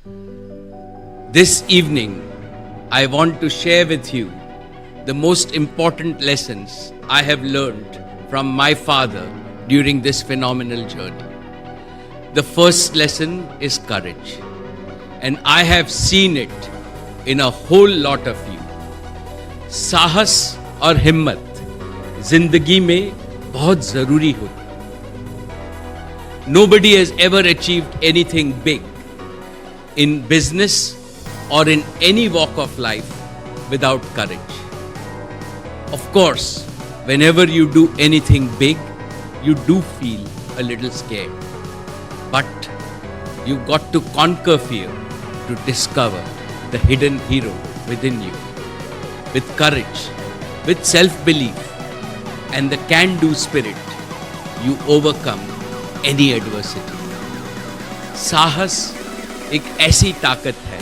This evening, I want to share with you the most important lessons I have learned from my father during this phenomenal journey. The first lesson is courage, and I have seen it in a whole lot of you. साहस और हिम्मत जिंदगी में बहुत जरूरी होती है. Nobody has ever achieved anything big in business or in any walk of life without courage. Of course, whenever you do anything big, you do feel a little scared. But you got to conquer fear to discover the hidden hero within you. With courage, with self-belief and the can-do spirit, you overcome any adversity. साहस एक ऐसी ताकत है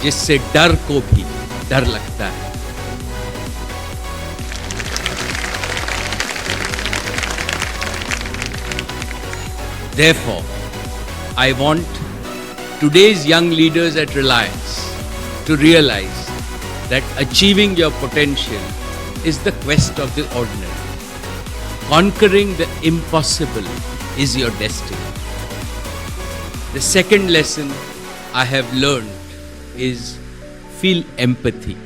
जिससे डर को भी डर लगता है. Therefore, I want today's young leaders at Reliance to realize that achieving your potential is the quest of the ordinary. Conquering the impossible is your destiny. The second lesson I have learned is feel empathy.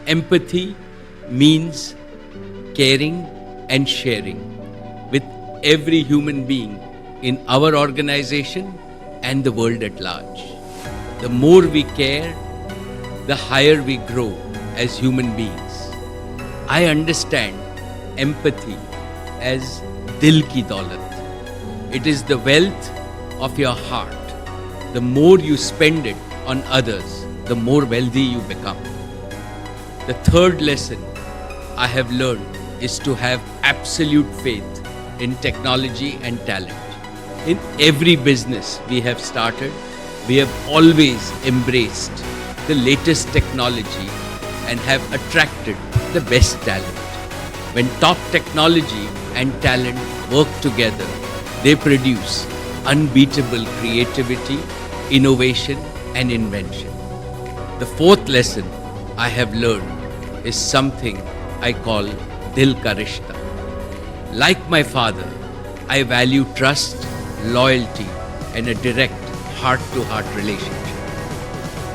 Empathy means caring and sharing with every human being in our organization and the world at large. The more we care, the higher we grow as human beings. I understand empathy as dil ki daulat. It is the wealth of your heart. The more you spend it on others, the more wealthy you become. The third lesson I have learned is to have absolute faith in technology and talent. In every business we have started, we have always embraced the latest technology and have attracted the best talent. When top technology and talent work together, they produce unbeatable creativity, innovation and invention. The fourth lesson I have learned is something I call Dil Ka Rishta. Like my father, I value trust, loyalty and a direct heart-to-heart relationship.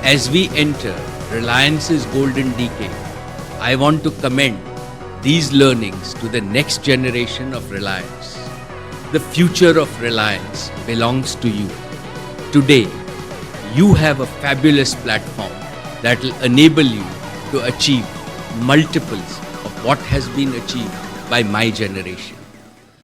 As we enter Reliance's golden decade, I want to commend these learnings to the next generation of Reliance. The future of Reliance belongs to you. Today, you have a fabulous platform that will enable you to achieve multiples of what has been achieved by my generation.